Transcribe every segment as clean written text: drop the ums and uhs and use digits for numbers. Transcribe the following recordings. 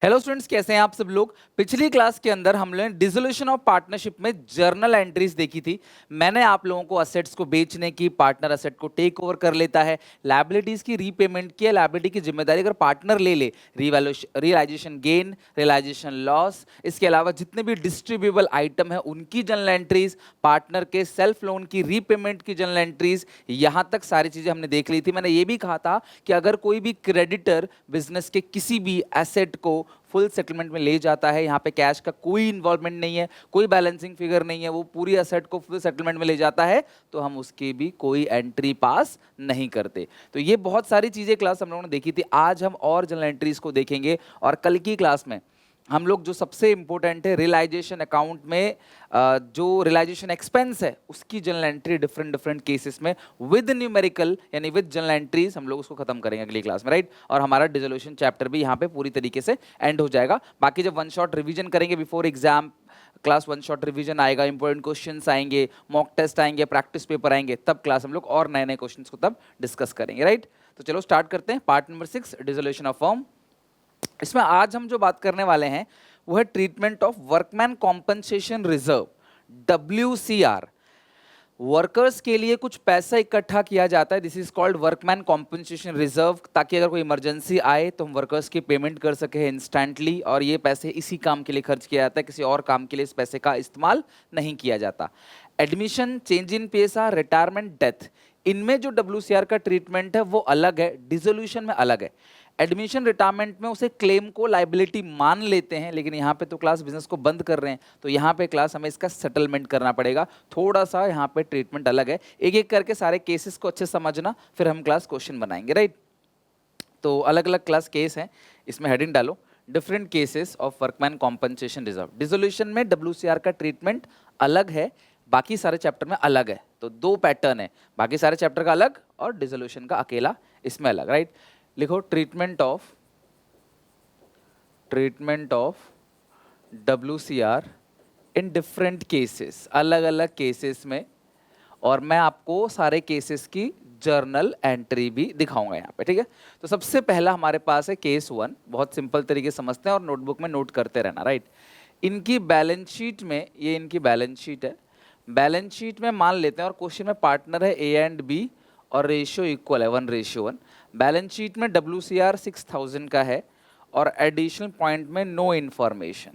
Hello students, कैसे हैं आप सब लोग। पिछली क्लास के अंदर हम लोगों ने डिसोल्यूशन ऑफ पार्टनरशिप में जर्नल एंट्रीज देखी थी। मैंने आप लोगों को असेट्स को बेचने की, पार्टनर असेट को टेक ओवर कर लेता है, लायबिलिटीज की रीपेमेंट की, लायबिलिटी की जिम्मेदारी अगर पार्टनर ले ले, रियलाइजेशन गेन, रियलाइजेशन लॉस, इसके अलावा जितने भी डिस्ट्रीब्यूबल आइटम है उनकी जर्नल एंट्रीज, पार्टनर के सेल्फ लोन की रीपेमेंट की जर्नल एंट्रीज, यहां तक सारी चीजें हमने देख ली थी। मैंने ये भी कहा था कि अगर कोई भी क्रेडिटर बिजनेस के किसी भी एसेट को फुल सेटलमेंट में ले जाता है, यहाँ पे कैश का कोई इन्वॉल्वमेंट नहीं है, कोई बैलेंसिंग फिगर नहीं है, वो पूरी असेट को फुल सेटलमेंट में ले जाता है, तो हम उसकी भी कोई एंट्री पास नहीं करते। तो ये बहुत सारी चीजें क्लास हम लोगों ने देखी थी। आज हम और जनरल एंट्रीज को देखेंगे और कल की क्लास में हम लोग जो सबसे इंपॉर्टेंट है रियलाइजेशन अकाउंट में जो रियलाइजेशन एक्सपेंस है उसकी general entry different different cases में विद न्यूमेरिकल यानी विद जनरल एंट्रीज हम लोग उसको खत्म करेंगे अगली क्लास में, राइट। और हमारा डिसोल्यूशन चैप्टर भी यहाँ पे पूरी तरीके से एंड हो जाएगा। बाकी जब वन शॉट रिवीजन करेंगे before exam, class one shot revision आएगा, इंपॉर्टेंट क्वेश्चंस आएंगे, मॉक टेस्ट आएंगे, प्रैक्टिस पेपर आएंगे, तब क्लास हम लोग और नए नए क्वेश्चंस को तब डिस्कस करेंगे, राइट। तो चलो स्टार्ट करते हैं। Part number 6, dissolution of firm. इसमें आज हम जो बात करने वाले हैं वो है treatment of workman compensation reserve, WCR। Workers के लिए कुछ पैसा इकट्ठा किया जाता है, this is called workman compensation reserve, ताकि अगर कोई इमरजेंसी आए तो हम वर्कर्स की पेमेंट कर सके इंस्टेंटली, और ये पैसे इसी काम के लिए खर्च किया जाता है, किसी और काम के लिए इस पैसे का इस्तेमाल नहीं किया जाता। एडमिशन, चेंज इन पेशा, रिटायरमेंट, डेथ, इनमें जो WCR का ट्रीटमेंट है वो अलग है, डिसोल्यूशन में अलग है। एडमिशन रिटायरमेंट में उसे क्लेम को लाइबिलिटी मान लेते हैं, लेकिन यहाँ पे तो क्लास बिजनेस को बंद कर रहे हैं, तो यहाँ पे क्लास हमें इसका सेटलमेंट करना पड़ेगा। थोड़ा सा यहाँ पे ट्रीटमेंट अलग है, एक एक करके सारे केसेस को अच्छे समझना, फिर हम क्लास क्वेश्चन बनाएंगे, राइट। तो अलग अलग क्लास केस हैं, इसमें हेडिंग डालो, different cases of workman compensation reserve. Dissolution में WCR का ट्रीटमेंट अलग है, बाकी सारे चैप्टर में अलग है। तो दो पैटर्न है, बाकी सारे चैप्टर का अलग और डिसोल्यूशन का अकेला इसमें अलग, राइट। लिखो treatment of WCR in different cases, अलग अलग केसेस में, और मैं आपको सारे केसेस की जर्नल एंट्री भी दिखाऊंगा यहाँ पे, ठीक है। तो सबसे पहला हमारे पास है केस 1, बहुत सिंपल तरीके से समझते हैं और नोटबुक में नोट करते रहना, राइट। इनकी बैलेंस शीट में, ये इनकी बैलेंस शीट है, बैलेंस शीट में मान लेते हैं, और क्वेश्चन में पार्टनर है A एंड B और रेशियो इक्वल है 1:1। बैलेंस शीट में WCR 6000 का है और एडिशनल पॉइंट में नो इन्फॉर्मेशन।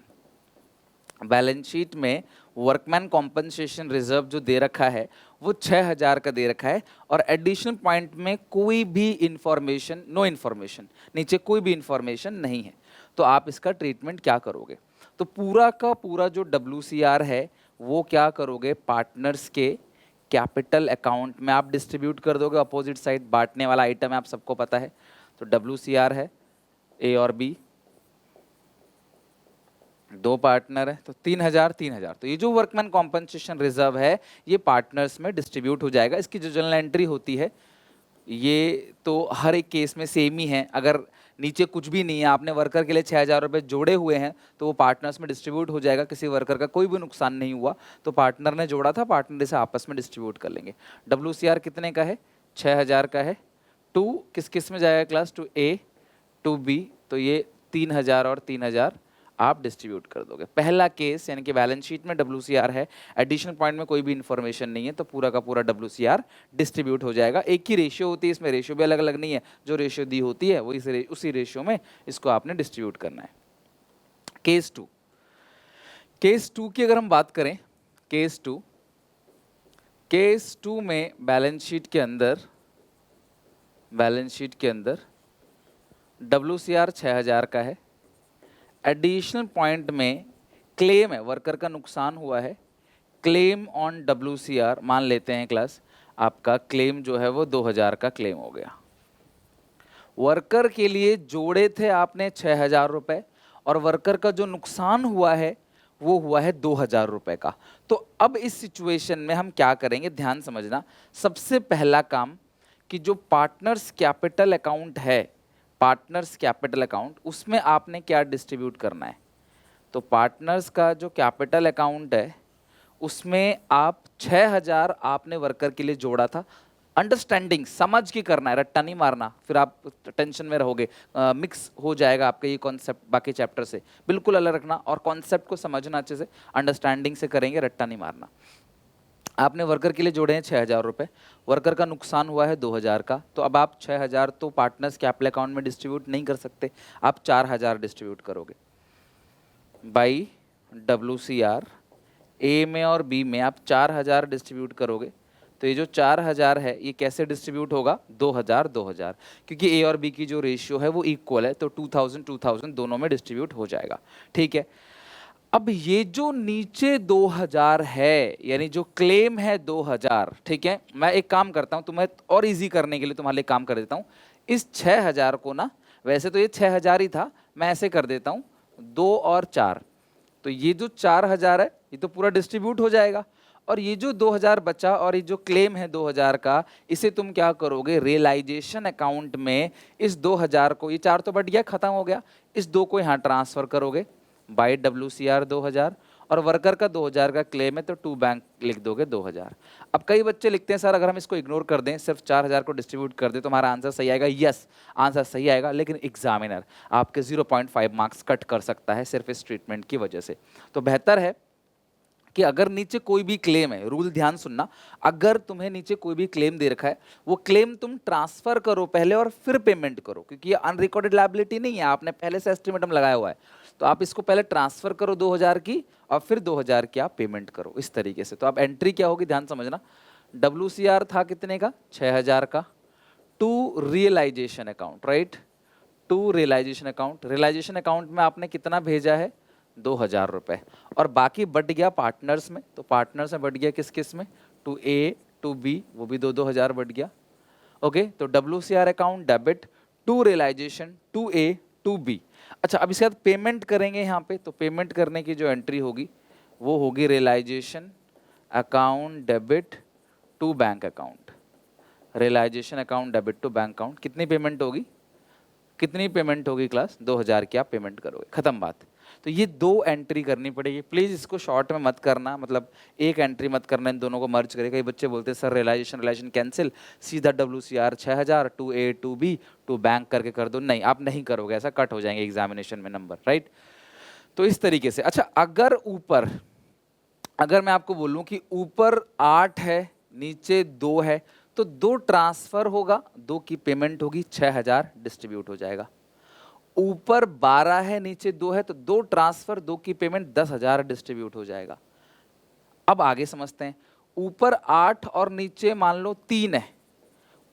बैलेंस शीट में वर्कमैन कॉम्पनसेशन रिजर्व जो दे रखा है वो 6000 का दे रखा है, और एडिशनल पॉइंट में कोई भी इंफॉर्मेशन, नो इन्फॉर्मेशन, नीचे कोई भी इंफॉर्मेशन नहीं है। तो आप इसका ट्रीटमेंट क्या करोगे? तो पूरा का पूरा जो WCR है वो क्या करोगे, पार्टनर्स के कैपिटल अकाउंट में आप डिस्ट्रीब्यूट कर दोगे। अपोजिट साइड बांटने वाला आइटम है, आप सबको पता है। तो WCR है A और B, दो पार्टनर है, तो 3000 3000। तो ये जो वर्कमैन कॉम्पनसेशन रिजर्व है ये पार्टनर्स में डिस्ट्रीब्यूट हो जाएगा। इसकी जो जर्नल एंट्री होती है ये तो हर एक केस में सेम ही है। अगर नीचे कुछ भी नहीं है, आपने वर्कर के लिए 6000 रुपये जोड़े हुए हैं, तो वो पार्टनर्स में डिस्ट्रीब्यूट हो जाएगा। किसी वर्कर का कोई भी नुकसान नहीं हुआ, तो पार्टनर ने जोड़ा था, पार्टनर इसे आपस में डिस्ट्रीब्यूट कर लेंगे। WCR कितने का है? 6000 का है। टू किस किस में जाएगा class? To A to B, तो ये 3000 और 3000 आप डिस्ट्रीब्यूट कर दोगे। पहला केस यानी कि बैलेंस शीट में WCR है, एडिशनल पॉइंट में कोई भी इंफॉर्मेशन नहीं है, तो पूरा का पूरा WCR डिस्ट्रीब्यूट हो जाएगा। एक ही रेशियो होती है, इसमें रेशियो भी अलग अलग नहीं है, जो रेशियो दी होती है वो उसी रेशियो में इसको आपने डिस्ट्रीब्यूट करना है। केस 2, केस 2 की अगर हम बात करें, केस 2 में बैलेंस शीट के अंदर WCR 6000 का है, एडिशनल पॉइंट में क्लेम है, वर्कर का नुकसान हुआ है, क्लेम ऑन WCR मान लेते हैं क्लास, आपका क्लेम जो है वो 2000 का क्लेम हो गया। वर्कर के लिए जोड़े थे आपने 6000 रुपये, और वर्कर का जो नुकसान हुआ है वो हुआ है 2000 रुपये का। तो अब इस सिचुएशन में हम क्या करेंगे, ध्यान समझना। सबसे पहला काम कि जो पार्टनर्स कैपिटल अकाउंट है, पार्टनर्स कैपिटल अकाउंट, उसमें आपने क्या डिस्ट्रीब्यूट करना है। तो पार्टनर्स का जो कैपिटल अकाउंट है उसमें आप 6000 आपने वर्कर के लिए जोड़ा था, अंडरस्टैंडिंग समझ के करना है, रट्टा नहीं मारना, फिर आप टेंशन में रहोगे, मिक्स हो जाएगा आपका ये कॉन्सेप्ट बाकी चैप्टर से। बिल्कुल अलग रखना और कॉन्सेप्ट को समझना अच्छे से, अंडरस्टैंडिंग से करेंगे, रट्टा नहीं मारना। आपने वर्कर के लिए जोड़े हैं 6,000 रुपये, वर्कर का नुकसान हुआ है 2,000 का, तो अब आप 6,000 तो पार्टनर्स के एप्पल अकाउंट में डिस्ट्रीब्यूट नहीं कर सकते, आप 4,000 डिस्ट्रीब्यूट करोगे बाई WCR। ए में और बी में आप 4,000 डिस्ट्रीब्यूट करोगे, तो ये जो 4,000 है ये कैसे डिस्ट्रीब्यूट होगा, 2,000 2,000, क्योंकि ए और बी की जो रेशियो है वो इक्वल है, तो 2,000 2,000 दोनों में डिस्ट्रीब्यूट हो जाएगा। ठीक है, अब ये जो नीचे 2,000 है, यानी जो क्लेम है 2,000, ठीक है, मैं एक काम करता हूं तुम्हें और इजी करने के लिए तुम्हारे लिए काम कर देता हूं, इस 6,000 को ना, वैसे तो ये 6,000 ही था, मैं ऐसे कर देता हूं 2 और 4, तो ये जो 4,000 है ये तो पूरा डिस्ट्रीब्यूट हो जाएगा, और ये जो 2,000 बचा और ये जो क्लेम है 2,000 का, इसे तुम क्या करोगे, रियलाइजेशन अकाउंट में इस 2,000 को, ये 4 तो बढ़ गया, खत्म हो गया, इस 2 को यहाँ ट्रांसफर करोगे बाई WCR 2,000, और वर्कर का 2,000 का क्लेम है तो टू बैंक लिख दोगे 2,000। अब कई बच्चे लिखते हैं सर अगर हम इसको इग्नोर कर दें, सिर्फ 4,000 को डिस्ट्रीब्यूट कर दें तो हमारा आंसर सही आएगा। यस, आंसर सही आएगा, लेकिन एग्जामिनर आपके 0.5 मार्क्स कट कर सकता है सिर्फ इस ट्रीटमेंट की वजह से। तो बेहतर है कि अगर नीचे कोई भी क्लेम है, रूल ध्यान सुनना, अगर तुम्हें नीचे कोई भी क्लेम दे रखा है, वो क्लेम तुम ट्रांसफर करो पहले और फिर पेमेंट करो, क्योंकि ये अनरिकॉर्डेड लायबिलिटी नहीं है, आपने पहले से एस्टिमेटम लगाया हुआ है, तो आप इसको पहले ट्रांसफर करो 2,000 की और फिर 2,000 की आप पेमेंट करो इस तरीके से। तो अब एंट्री क्या होगी, ध्यान समझना, WCR था कितने का, 6,000 का, to realisation account, right, to realisation account, realisation account में आपने कितना भेजा है, 2,000 रुपये, और बाकी बढ़ गया पार्टनर्स में, तो पार्टनर्स में बढ़ गया किस किस में, टू ए टू बी, वो भी 2,000 बढ़ गया। ओके, तो WCR account debit to realisation to A to B. अच्छा, अब इसके बाद पेमेंट करेंगे यहाँ पे, तो पेमेंट करने की जो एंट्री होगी वो होगी realisation account debit to bank account, realisation account debit to bank account. कितनी पेमेंट होगी, कितनी पेमेंट होगी क्लास, 2,000 की आप पेमेंट करोगे, खत्म बात। तो ये 2 एंट्री करनी पड़ेगी, प्लीज इसको शॉर्ट में मत करना, मतलब एक एंट्री मत करना, इन दोनों को मर्ज करें। कई बच्चे बोलते हैं सर रियलाइजेशन कैंसिल, सीधा WCR 6,000 to A to B to bank करके कर दो, नहीं आप नहीं करोगे, ऐसा कट हो जाएंगे एग्जामिनेशन में नंबर, राइट। तो इस तरीके से। अच्छा, अगर मैं आपको बोलूं कि ऊपर 8 है नीचे 2 है, तो 2 ट्रांसफर होगा, 2 की पेमेंट होगी, 6,000 डिस्ट्रीब्यूट हो जाएगा। ऊपर 12 है नीचे 2 है, तो 2 ट्रांसफर 2 की पेमेंट 10,000 डिस्ट्रीब्यूट हो जाएगा। अब आगे समझते हैं, ऊपर 8 और नीचे मान लो 3 है,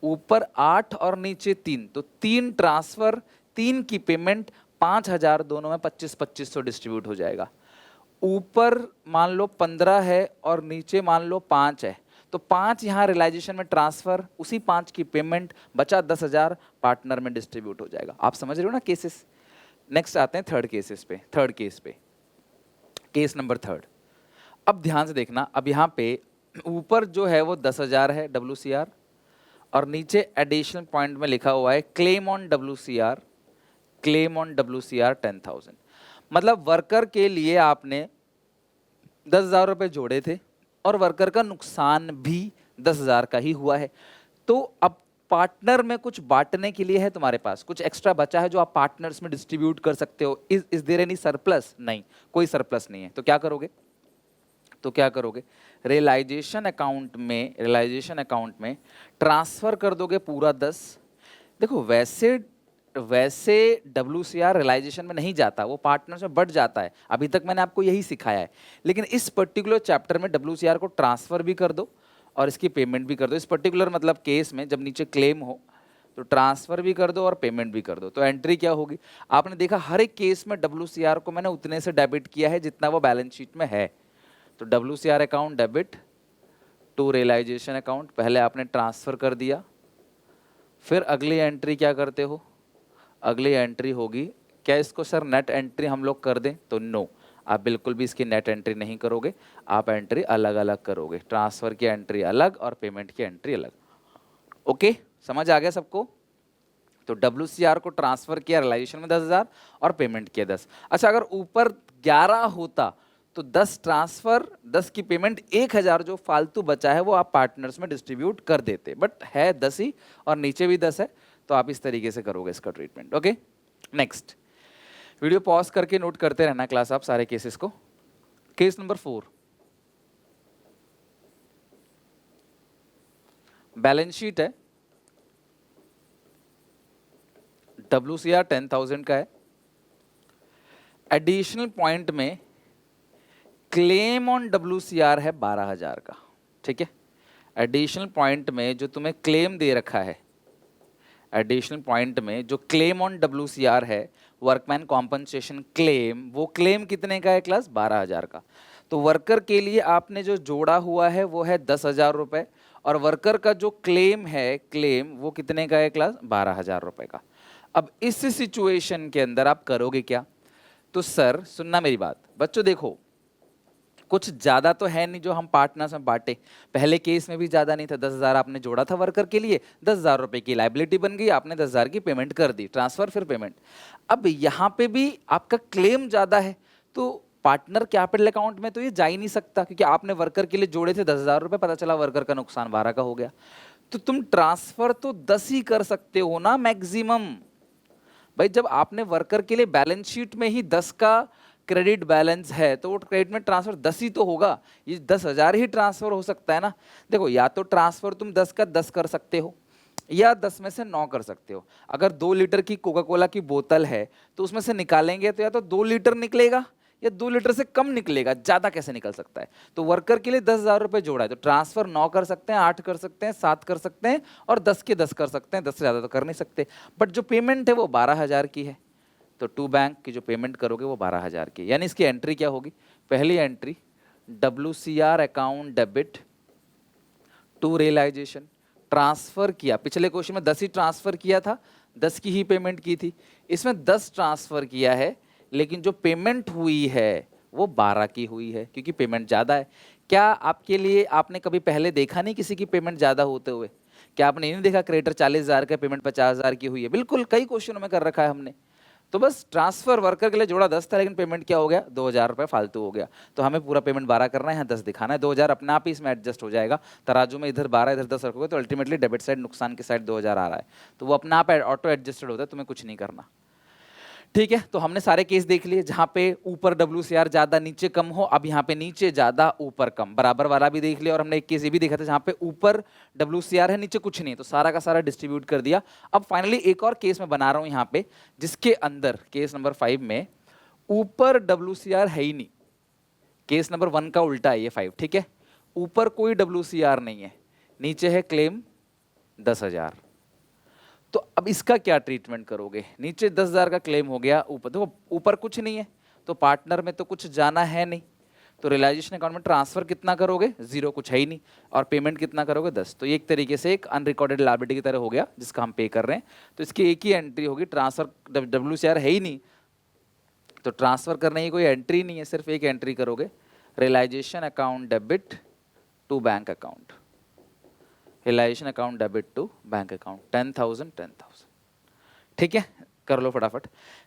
ऊपर 8 और नीचे 3, तो 3 ट्रांसफर 3 की पेमेंट 5,000, दोनों में 25-25 डिस्ट्रीब्यूट हो जाएगा। ऊपर मान लो 15 है और नीचे मान लो 5 है, तो 5 यहाँ रियलाइजेशन में ट्रांसफर, उसी 5 की पेमेंट, बचा 10,000 पार्टनर में डिस्ट्रीब्यूट हो जाएगा। आप समझ रहे हो ना केसेस। नेक्स्ट आते हैं थर्ड केस पे, केस नंबर 3। अब ध्यान से देखना, अब यहाँ पे ऊपर जो है वो 10,000 है WCR, और नीचे एडिशनल पॉइंट में लिखा हुआ है क्लेम ऑन WCR 10,000। मतलब वर्कर के लिए आपने 10,000 रुपये जोड़े थे और वर्कर का नुकसान भी 10,000 का ही हुआ है, तो अब पार्टनर में कुछ बांटने के लिए है, तुम्हारे पास कुछ एक्स्ट्रा बचा है जो आप पार्टनर्स में डिस्ट्रीब्यूट कर सकते हो। इज देयर एनी सरप्लस, नहीं, कोई सरप्लस नहीं है, तो क्या करोगे, रियलाइजेशन अकाउंट में ट्रांसफर कर दोगे पूरा 10। देखो वैसे WCR रियलाइजेशन में नहीं जाता, वो पार्टनर्स में बढ़ जाता है, अभी तक मैंने आपको यही सिखाया है, लेकिन इस पर्टिकुलर चैप्टर में WCR को ट्रांसफर भी कर दो और इसकी पेमेंट भी कर दो। इस पर्टिकुलर मतलब केस में जब नीचे क्लेम हो तो ट्रांसफर भी कर दो और पेमेंट भी कर दो। तो एंट्री क्या होगी, आपने देखा हर एक केस में WCR को मैंने उतने से डेबिट किया है जितना वो बैलेंस शीट में है, तो WCR account debit to realisation account, पहले आपने ट्रांसफर कर दिया, फिर अगली एंट्री क्या करते हो, अगली एंट्री होगी, क्या इसको सर नेट एंट्री हम लोग कर दें, तो नो, आप बिल्कुल भी इसकी नेट एंट्री नहीं करोगे, आप एंट्री अलग अलग करोगे, ट्रांसफर की एंट्री अलग और पेमेंट की एंट्री अलग। ओके, समझ आ गया सबको। तो WCR को ट्रांसफर किया रियलाइजेशन में 10,000 और पेमेंट किया 10। अच्छा, अगर ऊपर 11 होता तो 10 ट्रांसफर, 10 की पेमेंट, 1000 जो फालतू बचा है वो आप पार्टनर्स में डिस्ट्रीब्यूट कर देते, बट है 10 ही और नीचे भी 10 है, तो आप इस तरीके से करोगे इसका treatment. Okay, next video pause करके नोट करते रहना क्लास आप सारे केसेस को। केस नंबर 4, बैलेंस शीट है, WCR 10,000 का है, एडिशनल पॉइंट में क्लेम ऑन WCR है 12,000 का। ठीक है, एडिशनल पॉइंट में जो तुम्हें क्लेम दे रखा है, एडिशनल पॉइंट में जो क्लेम ऑन WCR है, वर्कमैन कॉम्पनसेशन क्लेम, वो क्लेम कितने का है क्लास? 12,000 का। तो वर्कर के लिए आपने जो जोड़ा हुआ है वो है 10,000 रुपए, और वर्कर का जो क्लेम है, क्लेम वो कितने का है क्लास? 12,000 रुपए का। अब इस सिचुएशन के अंदर आप करोगे क्या? तो सर सुनना मेरी बात बच्चों, देखो कुछ ज्यादा तो है नहीं जो हम पार्टनर्स में बांटे, पहले केस में भी ज्यादा नहीं था, 10,000 आपने जोड़ा था वर्कर के लिए, 10,000 रुपए की लाइबिलिटी बन गई, आपने 10,000 की पेमेंट कर दी, ट्रांसफर फिर पेमेंट। अब यहाँ पे भी आपका क्लेम ज्यादा है, तो पार्टनर कैपिटल अकाउंट में तो ये जा ही नहीं सकता, क्योंकि आपने वर्कर के लिए जोड़े थे 10,000 रुपए, पता चला वर्कर का नुकसान 12 का हो गया। तो तुम ट्रांसफर तो 10 ही कर सकते हो ना मैक्सिमम। भाई जब आपने वर्कर के लिए बैलेंस शीट में ही 10 का क्रेडिट बैलेंस है, तो वो क्रेडिट में ट्रांसफर 10 ही तो होगा, ये 10,000 ही ट्रांसफर हो सकता है ना। देखो या तो ट्रांसफर तुम 10 का 10 कर सकते हो, या 10 में से 9 कर सकते हो। अगर 2 लीटर की कोका कोला की बोतल है तो उसमें से निकालेंगे तो या तो 2 लीटर निकलेगा या 2 लीटर से कम निकलेगा, ज्यादा कैसे निकल सकता है। तो वर्कर के लिए 10,000 रुपए जोड़ा है, तो ट्रांसफर 9 कर सकते हैं, 8 कर सकते हैं, 7 कर सकते हैं, और 10 के 10 कर सकते हैं, 10 से ज्यादा तो कर नहीं सकते। बट जो पेमेंट है वो 12,000 की है, तो टू बैंक की जो पेमेंट करोगे वो 12,000 की। यानी इसकी एंट्री क्या होगी? पहली entry WCR account debit to realisation, transfer किया, पिछले क्वेश्चन में 10 ही ट्रांसफर किया था, 10 की ही पेमेंट की थी, इसमें 10 ट्रांसफर किया है, लेकिन जो पेमेंट हुई है वो 12 की हुई है, क्योंकि पेमेंट ज्यादा है। क्या आपके लिए आपने कभी पहले देखा नहीं किसी की पेमेंट ज्यादा होते हुए? क्या आपने नहीं देखा क्रेडिटर 40,000 का पेमेंट 50,000 की हुई है? बिल्कुल, कई क्वेश्चनों में कर रखा है हमने। तो बस ट्रांसफर वर्कर के लिए जोड़ा 10 था, लेकिन पेमेंट क्या हो गया? 2,000 रुपए फालतू हो गया। तो हमें पूरा पेमेंट 12 करना है, यहाँ 10 दिखाना है, 2,000 अपने आप ही इसमें एडजस्ट हो जाएगा। तराजू में इधर 12 इधर 10 रखोगे तो अल्टीमेटली डेबिट साइड, नुकसान की साइड 2,000 आ रहा है, तो वो अपने आप ऑटो एडजस्टेड होता है, तुम्हें कुछ नहीं करना। ठीक है, तो हमने सारे केस देख लिए जहां पे ऊपर WCR ज्यादा नीचे कम हो। अब यहाँ पे नीचे ज्यादा ऊपर कम, बराबर वाला भी देख लिया, और हमने एक केस ये भी देखा था जहां पे ऊपर WCR है नीचे कुछ नहीं, तो सारा का सारा डिस्ट्रीब्यूट कर दिया। अब फाइनली एक और केस मैं बना रहा हूं यहाँ पे, जिसके अंदर केस नंबर 5 में ऊपर WCR है ही नहीं। केस नंबर 1 का उल्टा है ये 5, ठीक है, ऊपर कोई WCR नहीं है, नीचे है क्लेम 10,000। तो अब इसका क्या ट्रीटमेंट करोगे? नीचे 10,000 का क्लेम हो गया, ऊपर देखो ऊपर कुछ नहीं है, तो पार्टनर में तो कुछ जाना है नहीं, तो रियलाइजेशन अकाउंट में ट्रांसफर कितना करोगे? 0, कुछ है ही नहीं, और पेमेंट कितना करोगे? 10। तो ये एक तरीके से एक अनरिकॉर्डेड लायबिलिटी की तरह हो गया जिसका हम पे कर रहे हैं। तो इसकी एक ही एंट्री होगी, ट्रांसफर WCR है ही नहीं, तो ट्रांसफर करने की कोई एंट्री नहीं है, सिर्फ एक एंट्री करोगे, realisation account debit to bank account, realisation account debit to bank account 10,000। ठीक है, कर लो फटाफट।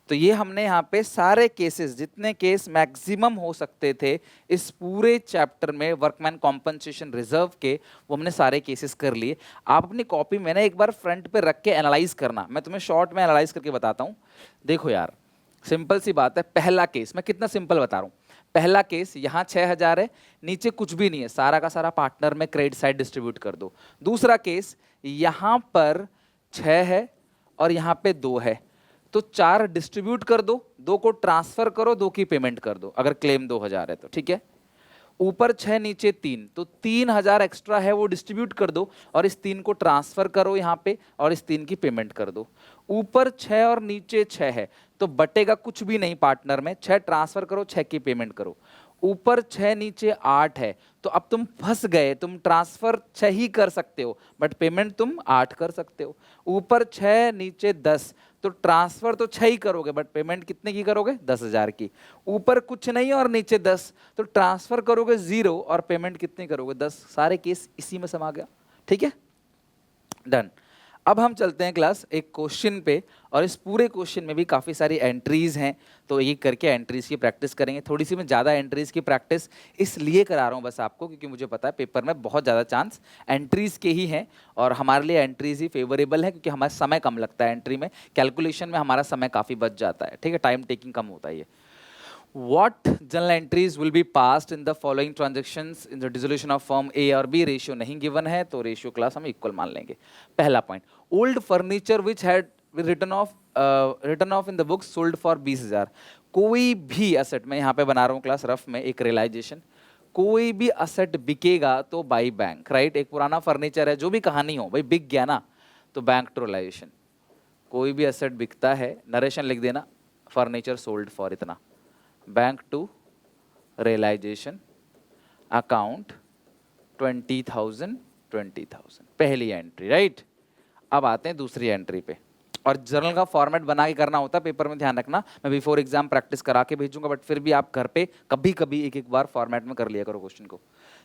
तो ये हमने यहाँ पे सारे केसेस, जितने केस मैक्सिमम हो सकते थे इस पूरे चैप्टर में वर्कमैन कॉम्पनसेशन रिजर्व के, वो हमने सारे केसेस कर लिए। आप अपनी कॉपी में ना एक बार फ्रंट पे रख के एनालाइज करना, मैं तुम्हें शॉर्ट में एनालाइज करके बताता हूँ। देखो यार, सिंपल सी बात है, पहला केस मैं कितना सिंपल बता रहा हूँ। पहला केस यहाँ 6,000 है, नीचे कुछ भी नहीं है, सारा का सारा पार्टनर में क्रेडिट साइड डिस्ट्रीब्यूट कर दो। दूसरा केस यहाँ पर 6 है और यहाँ पे 2 है, तो 4 डिस्ट्रीब्यूट कर दो, 2 को ट्रांसफर करो, 2 की पेमेंट कर दो, अगर क्लेम 2,000 है तो। ठीक है, ऊपर 6 नीचे 3, तो 3,000 एक्स्ट्रा है वो डिस्ट्रीब्यूट कर दो, और इस 3 को ट्रांसफर करो यहाँ पे, और इस 3 की पेमेंट कर दो। ऊपर 6 और नीचे 6 है, तो बटेगा कुछ भी नहीं पार्टनर में, 6 ट्रांसफर करो, 6 की पेमेंट करो। ऊपर 6 नीचे 8 है, तो अब तुम फंस गए, तुम ट्रांसफर 6 ही कर सकते हो बट पेमेंट तुम 8 कर सकते हो। ऊपर 6 नीचे 10, तो ट्रांसफर तो 6 ही करोगे बट पेमेंट कितने की करोगे? 10,000 की। ऊपर कुछ नहीं और नीचे 10, तो ट्रांसफर करोगे 0 और पेमेंट कितनी करोगे? 10। सारे केस इसी में समा गया। ठीक है, डन। अब हम चलते हैं क्लास एक क्वेश्चन पे, और इस पूरे क्वेश्चन में भी काफ़ी सारी एंट्रीज हैं, तो एक करके एंट्रीज की प्रैक्टिस करेंगे। थोड़ी सी मैं ज़्यादा एंट्रीज की प्रैक्टिस इसलिए करा रहा हूँ बस आपको, क्योंकि मुझे पता है पेपर में बहुत ज़्यादा चांस एंट्रीज के ही हैं, और हमारे लिए एंट्रीज ही फेवरेबल है क्योंकि हमारा समय कम लगता है एंट्री में, कैलकुलेशन में हमारा समय काफ़ी बच जाता है, ठीक है, टाइम टेकिंग कम होता है ये। What journal entries will be passed in the following transactions in the dissolution of firm A और B? रेशियो नहीं गिवन है तो रेशियो क्लास हम इक्वल मान लेंगे। पहला point, old furniture which had return of in the books sold for 20,000। कोई भी असेट, मैं यहाँ पे बना रहा हूँ क्लास रफ में एक रियलाइजेशन, कोई भी असेट बिकेगा तो बाई बैंक, राइट। एक पुराना फर्नीचर है, जो भी कहानी हो भाई बिक गया ना, तो बैंक टू रियलाइजेशन। कोई भी असेट बिकता है, नरेशन लिख देना, फर्नीचर सोल्ड फॉर इतना, बैंक टू रियलाइजेशन अकाउंट 20,000 20,000, पहली एंट्री, राइट। अब आते हैं दूसरी एंट्री पे, और जर्नल का फॉर्मेट बना के करना होता है पेपर में, ध्यान रखना। मैं बिफोर एग्जाम प्रैक्टिस करा के भेजूंगा, बट फिर भी आप घर पे कभी कभी एक एक बार फॉर्मेट में कर लिया करो क्वेश्चन को।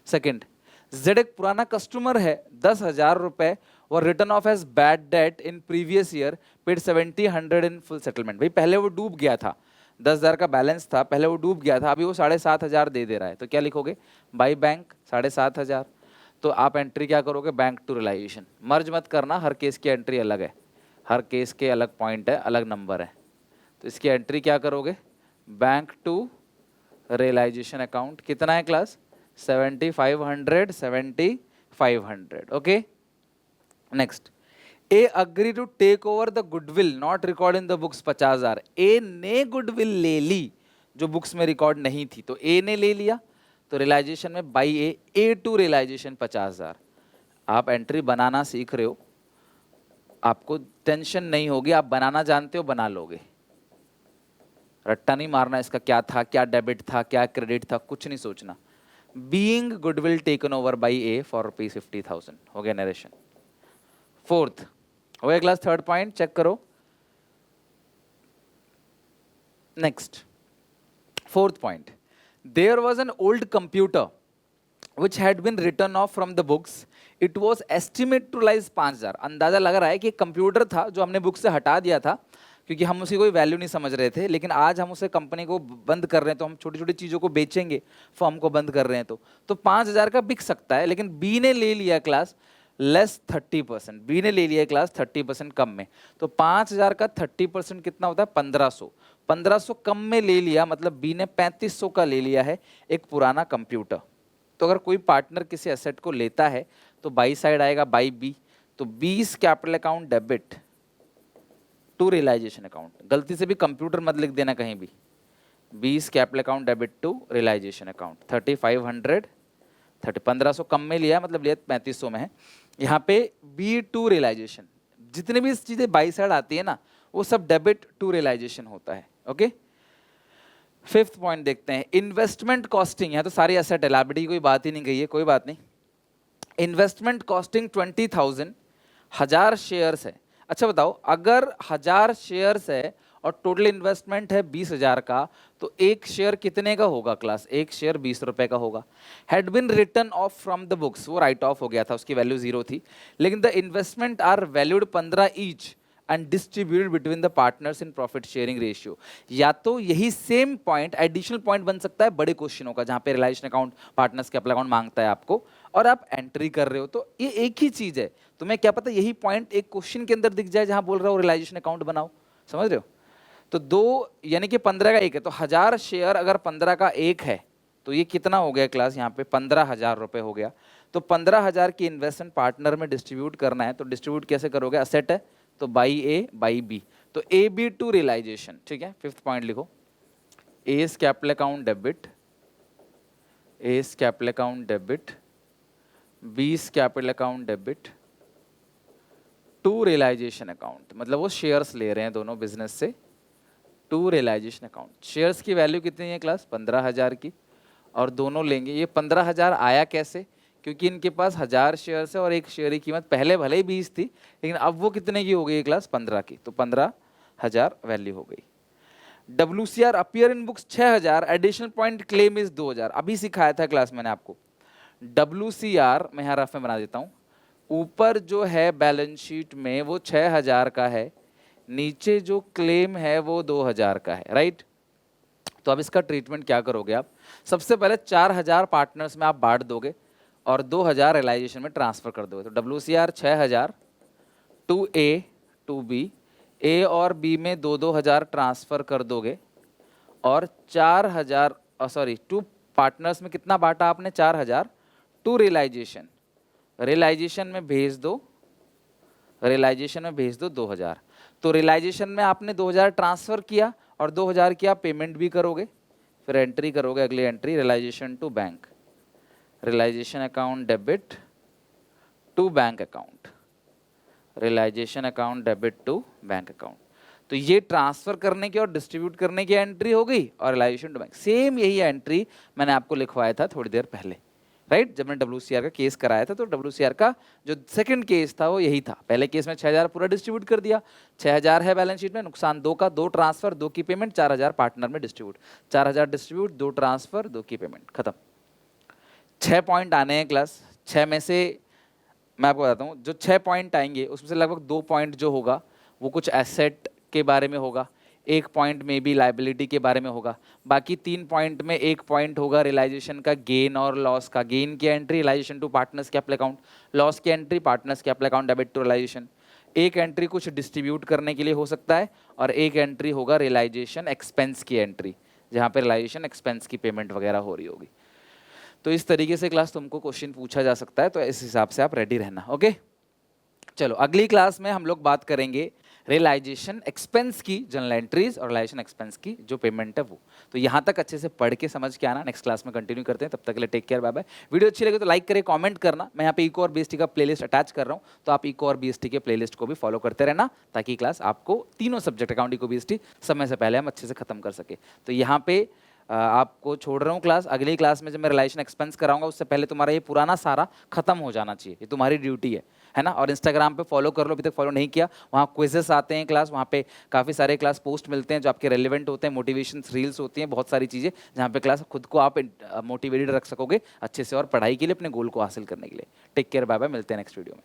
सेकंड, जेड एक पुराना कस्टमर है, 10,000 रुपए और written off as bad debt in previous year, paid 70,100 in full settlement. भाई पहले वो डूब गया था, 10,000 का बैलेंस था, पहले वो डूब गया था, अभी वो 7,500 दे रहा है, तो क्या लिखोगे? By bank 7,500। तो आप एंट्री क्या करोगे? Bank to realisation. मर्ज मत करना, हर केस की एंट्री अलग है, हर केस के अलग पॉइंट है, अलग नंबर है, तो इसकी एंट्री क्या करोगे? Bank to realisation account. कितना है class? 7,500 7,500, okay. Next, A agree to take over the goodwill not record in the books 50,000। ए ने गुडविल ले ली जो बुक्स में रिकॉर्ड नहीं थी, तो ए ने ले लिया, तो रियलाइजेशन में बाई ए टू रियलाइजेशन 50,000। आप एंट्री बनाना सीख रहे हो, आपको टेंशन नहीं होगी, आप बनाना जानते हो, बना लोगे, रट्टा नहीं मारना इसका क्या था, क्या डेबिट था, क्या क्रेडिट था, कुछ नहीं सोचना। Being goodwill taken over by A for ₹50,000, हो गया नरेशन। फोर्थ हो गया क्लास, थर्ड पॉइंट चेक करो। Next, fourth point, there was an old computer which had been written off from the books, it was estimated to rise 5,000। अंदाजा लग रहा है कि कंप्यूटर था जो हमने बुक से हटा दिया था क्योंकि हम उसकी कोई वैल्यू नहीं समझ रहे थे, लेकिन आज हम उसे कंपनी को बंद कर रहे हैं, तो हम छोटी छोटी चीज़ों को बेचेंगे, फर्म को बंद कर रहे हैं, तो 5,000 का बिक सकता है। लेकिन बी ने ले लिया क्लास लेस 30%, बी ने ले लिया क्लास 30% कम में, तो 5,000 का 30% कितना होता है? 1,500। 1,500 कम में ले लिया, मतलब बी ने 3,500 का ले लिया है एक पुराना कंप्यूटर। तो अगर कोई पार्टनर किसी एसेट को लेता है तो बाई साइड आएगा बाई बी, तो 20 capital account debit to realisation account. गलती से भी कंप्यूटर मत लिख देना कहीं भी, 20 capital account debit to realisation account. 3,500 1,500 कम में लिया, मतलब लिया 3,500 में है। यहाँ पे बी टू रियलाइजेशन, जितने भी चीजें बाई साइड आती है ना, वो सब डेबिट टू रियलाइजेशन होता है, ओके। फिफ्थ पॉइंट देखते हैं, इन्वेस्टमेंट कॉस्टिंग। यहाँ तो सारी एसेट है, लायबिलिटी की कोई बात ही नहीं गई है, कोई बात नहीं। इन्वेस्टमेंट कॉस्टिंग 20,000, 1,000 शेयर्स है। अच्छा बताओ, अगर 1,000 शेयर्स है और टोटल इन्वेस्टमेंट है 20,000 का, तो एक शेयर कितने का होगा क्लास? एक शेयर 20 रुपए का होगा। Had been written off from the books, वो राइट ऑफ हो गया था, उसकी वैल्यू 0 थी, लेकिन the investment are valued 15 each and distributed between the partners in profit sharing ratio. या तो यही सेम पॉइंट एडिशनल पॉइंट बन सकता है बड़े क्वेश्चनों का, जहां पे realisation account partners capital account मांगता है आपको, और आप एंट्री कर रहे हो, तो ये एक ही चीज है। तुम्हें क्या पता यही पॉइंट एक क्वेश्चन के अंदर दिख जाए जहां बोल रहा हो रियलाइजेशन अकाउंट बनाओ, समझ रहे हो? तो दो यानी कि 15 का एक है, तो 1,000 शेयर अगर 15 का एक है, तो ये कितना हो गया क्लास? यहाँ पे 15,000 रुपए हो गया। तो 15,000 की इन्वेस्टमेंट पार्टनर में डिस्ट्रीब्यूट करना है, तो डिस्ट्रीब्यूट कैसे करोगे? असेट है तो बाई ए बाई बी, तो ए बी टू रियलाइजेशन, ठीक है। फिफ्थ पॉइंट लिखो, S capital account debit, S capital account debit, B's capital account debit to realisation account, मतलब वो शेयर्स ले रहे हैं दोनों बिजनेस से, टू रियलाइजेशन अकाउंट। शेयर्स की वैल्यू कितनी है क्लास? 15,000 की, और दोनों लेंगे। ये 15,000 आया कैसे? क्योंकि इनके पास 1,000 शेयर्स है और एक शेयर की कीमत पहले भले ही 20 थी, लेकिन अब वो कितने की हो गई क्लास? 15 की, तो 15,000 वैल्यू हो गई। WCR appear in books 6,000, additional point claim is 2,000। अभी सिखाया था क्लास मैंने आपको। WCR मैं यहाँ रफ में बना देता हूँ, ऊपर जो है बैलेंस शीट में वो 6000 का है, नीचे जो क्लेम है वो 2000 का है, राइट। तो अब इसका ट्रीटमेंट क्या करोगे आप? सबसे पहले 4000 पार्टनर्स में आप बांट दोगे और 2000 रियलाइजेशन में ट्रांसफर कर दोगे। तो WCR 6000 to A to B, A और बी में 2-2000 ट्रांसफर कर दोगे और 4000 सॉरी 2 पार्टनर्स में कितना बांटा आपने? 4000 टू रियलाइजेशन, रियलाइजेशन में भेज दो, रियलाइजेशन में भेज दो 2000। तो रियलाइजेशन में आपने 2000 ट्रांसफर किया और 2000 की आप पेमेंट भी करोगे, फिर एंट्री करोगे, अगली entry realisation to bank, realisation account debit to bank account, realisation account debit to bank account. तो ये ट्रांसफर करने की और डिस्ट्रीब्यूट करने की एंट्री हो गई और रियलाइजेशन टू बैंक। सेम यही एंट्री मैंने आपको लिखवाया था थोड़ी देर पहले, राइट। जब मैंने WCR का केस कराया था तो WCR का जो सेकंड केस था वो यही था। पहले केस में 6000 पूरा डिस्ट्रीब्यूट कर दिया, 6000 है बैलेंस शीट में, नुकसान 2 का, 2 ट्रांसफर 2 की पेमेंट, 4000 पार्टनर में डिस्ट्रीब्यूट, 4000 डिस्ट्रीब्यूट 2 ट्रांसफर 2 की पेमेंट, खत्म। 6 पॉइंट आने हैं क्लास। 6 में से मैं आपको बताता हूँ, जो 6 पॉइंट आएंगे उसमें से लगभग 2 पॉइंट जो होगा वो कुछ एसेट के बारे में होगा, 1 पॉइंट में भी लाइबिलिटी के बारे में होगा, बाकी 3 पॉइंट में 1 पॉइंट होगा रियलाइजेशन का, गेन और लॉस का। गेन की entry realisation to partners capital account, loss की entry partners capital account debit to realisation. एक एंट्री कुछ डिस्ट्रीब्यूट करने के लिए हो सकता है और एक एंट्री होगा रियलाइजेशन एक्सपेंस की एंट्री, जहाँ पे रियलाइजेशन एक्सपेंस की पेमेंट वगैरह हो रही होगी। तो इस तरीके से क्लास तुमको क्वेश्चन पूछा जा सकता है, तो इस हिसाब से आप रेडी रहना, ओके। चलो अगली क्लास में हम लोग बात करेंगे रियलाइजेशन एक्सपेंस की जनरल एंट्रीज और रियलाइजेशन एक्सपेंस की जो पेमेंट है वो। तो यहाँ तक अच्छे से पढ़ के समझ के आना, नेक्स्ट क्लास में कंटिन्यू करते हैं। तब तक के लिए take care, bye bye. Video अच्छी लगे तो लाइक करें, कमेंट करना। मैं यहाँ पे इको और BST का प्लेलिस्ट अटैच कर रहा हूँ, तो आप इको और BST के प्लेलिस्ट को भी फॉलो करते रहना, ताकि क्लास आपको तीनों सब्जेक्ट अकाउंट, इको, BST समय से पहले हम अच्छे से खत्म कर सके। तो यहाँ पे आपको छोड़ रहा हूँ क्लास। अगली क्लास में जब मैं रियलाइजेशन एक्सपेंस कराऊंगा उससे पहले तुम्हारा ये पुराना सारा खत्म हो जाना चाहिए, ये तुम्हारी ड्यूटी है ना। और इंस्टाग्राम पे फॉलो कर लो, अभी तक फॉलो नहीं किया, वहाँ क्विजेस आते हैं क्लास, वहाँ पे काफ़ी सारे क्लास पोस्ट मिलते हैं जो आपके रेलिवेंट होते हैं, मोटिवेशन रील्स होती हैं, बहुत सारी चीज़ें जहाँ पे क्लास खुद को आप मोटिवेटेड रख सकोगे अच्छे से और पढ़ाई के लिए, अपने गोल को हासिल करने के लिए। टेक केयर, बाय बाय, मिलते हैं नेक्स्ट वीडियो में।